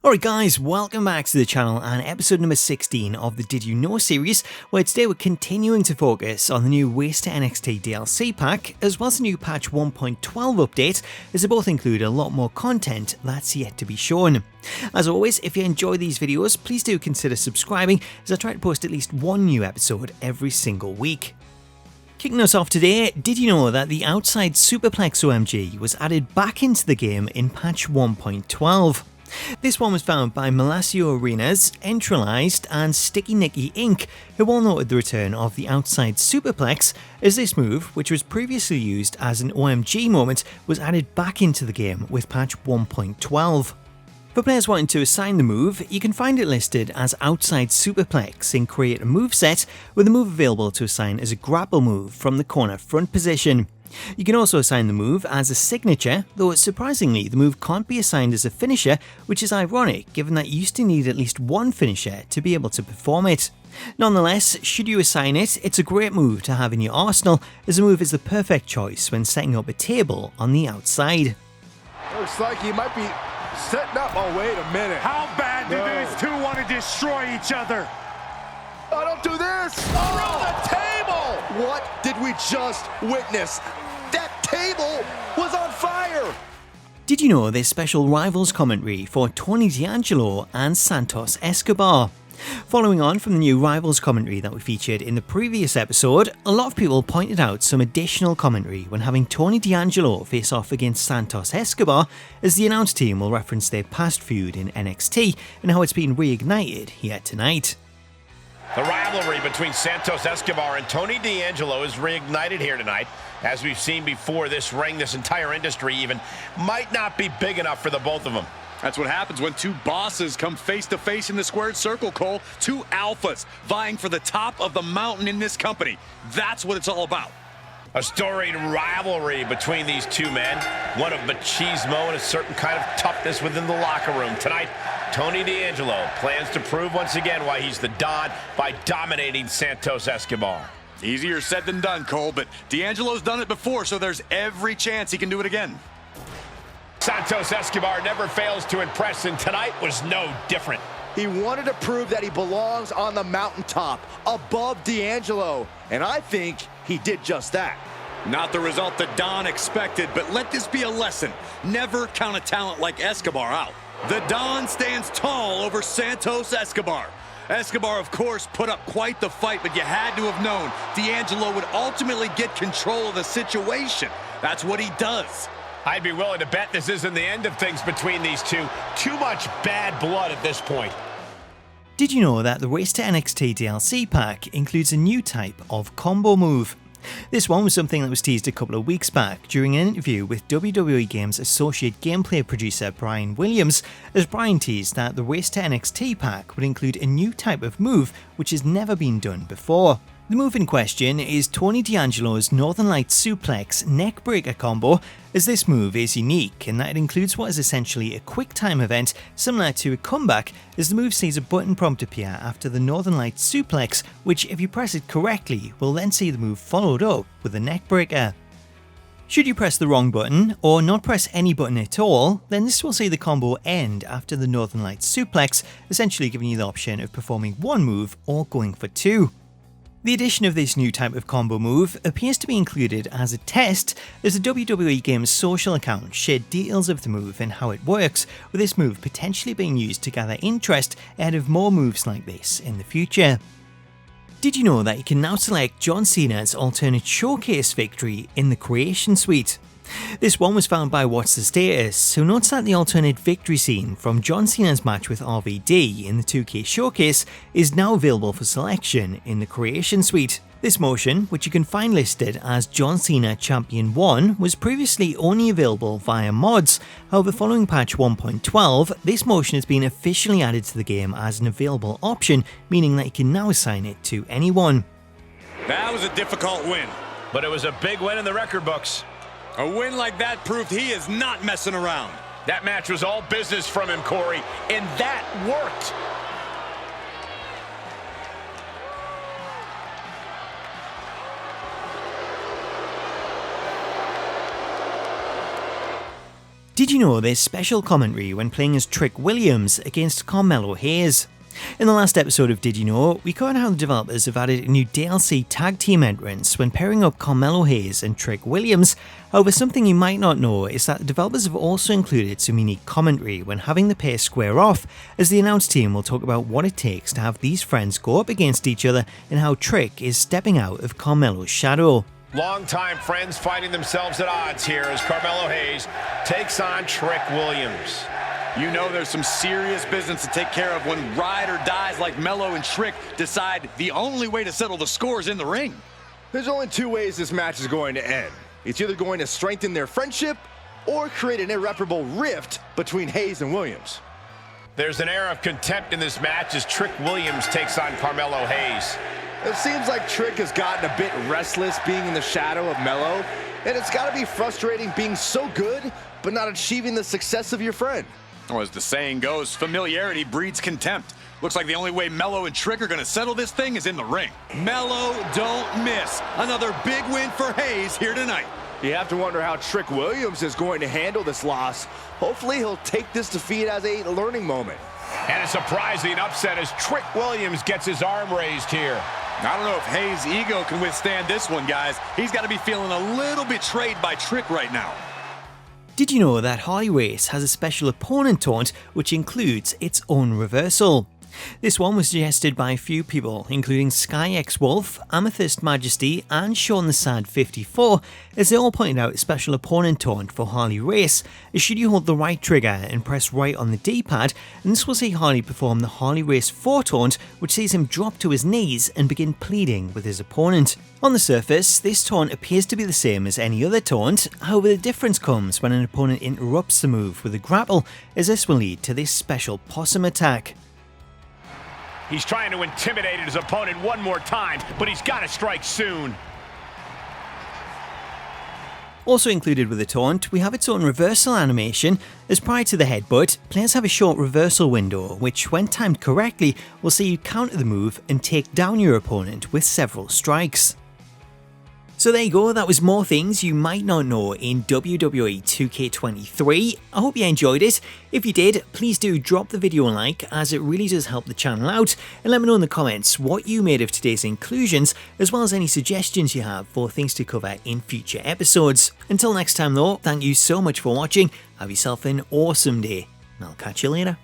Alright guys, welcome back to the channel and episode number 16 of the Did You Know series, where today we're continuing to focus on the new Race to NXT DLC Pack, as well as the new patch 1.12 update, as they both include a lot more content that's yet to be shown. As always, if you enjoy these videos, please do consider subscribing, as I try to post at least one new episode every single week. Kicking us off today, did you know that the Outside Superplex OMG was added back into the game in patch 1.12? This one was found by Malacio Arenas, Entralized and Sticky Nicky Inc., who all noted the return of the Outside Superplex, as this move, which was previously used as an OMG moment, was added back into the game with patch 1.12. For players wanting to assign the move, you can find it listed as Outside Superplex in Create a Moveset, with the move available to assign as a grapple move from the corner front position. You can also assign the move as a signature, though surprisingly the move can't be assigned as a finisher, which is ironic given that you used to need at least one finisher to be able to perform it. Nonetheless, should you assign it, it's a great move to have in your arsenal, as the move is the perfect choice when setting up a table on the outside. Looks like he might be setting up. Oh, wait a minute. How bad do these two want to destroy each other? Oh, don't do this! Around the table! What did we just witness? That table was on fire! Did you know there's special Rivals commentary for Tony D'Angelo and Santos Escobar? Following on from the new Rivals commentary that we featured in the previous episode, a lot of people pointed out some additional commentary when having Tony D'Angelo face off against Santos Escobar, as the announce team will reference their past feud in NXT and how it's been reignited here tonight. The rivalry between Santos Escobar and Tony D'Angelo is reignited here tonight. As we've seen before, this ring, this entire industry even, might not be big enough for the both of them. That's what happens when two bosses come face to face in the squared circle, Cole. Two alphas vying for the top of the mountain in this company. That's what it's all about. A storied rivalry between these two men, one of machismo and a certain kind of toughness within the locker room. Tonight, Tony D'Angelo plans to prove once again why he's the Don by dominating Santos Escobar. Easier said than done, Cole, but D'Angelo's done it before, so there's every chance he can do it again. Santos Escobar never fails to impress, and tonight was no different. He wanted to prove that he belongs on the mountaintop, above D'Angelo, and I think he did just that. Not the result that Don expected, but let this be a lesson. Never count a talent like Escobar out. The Don stands tall over Santos Escobar. Escobar, of course, put up quite the fight, but you had to have known D'Angelo would ultimately get control of the situation. That's what he does. I'd be willing to bet this isn't the end of things between these two. Too much bad blood at this point. Did you know that the Race to NXT DLC Pack includes a new type of combo move? This one was something that was teased a couple of weeks back during an interview with WWE Games associate gameplay producer Brian Williams, as Brian teased that the Race to NXT Pack would include a new type of move which has never been done before. The move in question is Tony D'Angelo's Northern Lights Suplex Neckbreaker combo, as this move is unique in that it includes what is essentially a quick time event similar to a comeback, as the move sees a button prompt appear after the Northern Lights Suplex, which if you press it correctly will then see the move followed up with a Neckbreaker. Should you press the wrong button, or not press any button at all, then this will see the combo end after the Northern Lights Suplex, essentially giving you the option of performing one move or going for two. The addition of this new type of combo move appears to be included as a test, as the WWE Games social account shared details of the move and how it works, with this move potentially being used to gather interest ahead of more moves like this in the future. Did you know that you can now select John Cena's alternate showcase victory in the Creation Suite? This one was found by What's the Status, who notes that the alternate victory scene from John Cena's match with RVD in the 2K Showcase is now available for selection in the Creation Suite. This motion, which you can find listed as John Cena Champion 1, was previously only available via mods. However, following patch 1.12, this motion has been officially added to the game as an available option, meaning that you can now assign it to anyone. That was a difficult win. But it was a big win in the record books. A win like that proved he is not messing around. That match was all business from him, Corey, and that worked. Did you know there's special commentary when playing as Trick Williams against Carmelo Hayes? In the last episode of Did You Know, we covered how the developers have added a new DLC tag team entrance when pairing up Carmelo Hayes and Trick Williams. However, something you might not know is that the developers have also included some unique commentary when having the pair square off, as the announced team will talk about what it takes to have these friends go up against each other and how Trick is stepping out of Carmelo's shadow. Longtime friends fighting themselves at odds here as Carmelo Hayes takes on Trick Williams. You know there's some serious business to take care of when ride or dies like Melo and Trick decide the only way to settle the score is in the ring. There's only two ways this match is going to end. It's either going to strengthen their friendship or create an irreparable rift between Hayes and Williams. There's an air of contempt in this match as Trick Williams takes on Carmelo Hayes. It seems like Trick has gotten a bit restless being in the shadow of Melo, and it's got to be frustrating being so good but not achieving the success of your friend. Well, as the saying goes, familiarity breeds contempt. Looks like the only way Melo and Trick are going to settle this thing is in the ring. Melo, don't miss. Another big win for Hayes here tonight. You have to wonder how Trick Williams is going to handle this loss. Hopefully he'll take this defeat as a learning moment. And a surprising upset as Trick Williams gets his arm raised here. I don't know if Hayes' ego can withstand this one, guys. He's got to be feeling a little betrayed by Trick right now. Did you know that Harley Race has a special opponent taunt which includes its own reversal? This one was suggested by a few people, including Sky X Wolf, Amethyst Majesty, and Sean the Sad 54, as they all pointed out a special opponent taunt for Harley Race, as should you hold the right trigger and press right on the D-pad, and this will see Harley perform the Harley Race 4 taunt, which sees him drop to his knees and begin pleading with his opponent. On the surface, this taunt appears to be the same as any other taunt, however the difference comes when an opponent interrupts the move with a grapple, as this will lead to this special Possum attack. He's trying to intimidate his opponent one more time, but he's got to strike soon. Also included with the taunt, we have its own reversal animation, as prior to the headbutt, players have a short reversal window, which when timed correctly will see you counter the move and take down your opponent with several strikes. So there you go, that was more things you might not know in WWE 2K23. I hope you enjoyed it. If you did, please do drop the video a like, as it really does help the channel out, and let me know in the comments what you made of today's inclusions, as well as any suggestions you have for things to cover in future episodes. Until next time though, thank you so much for watching, have yourself an awesome day, and I'll catch you later.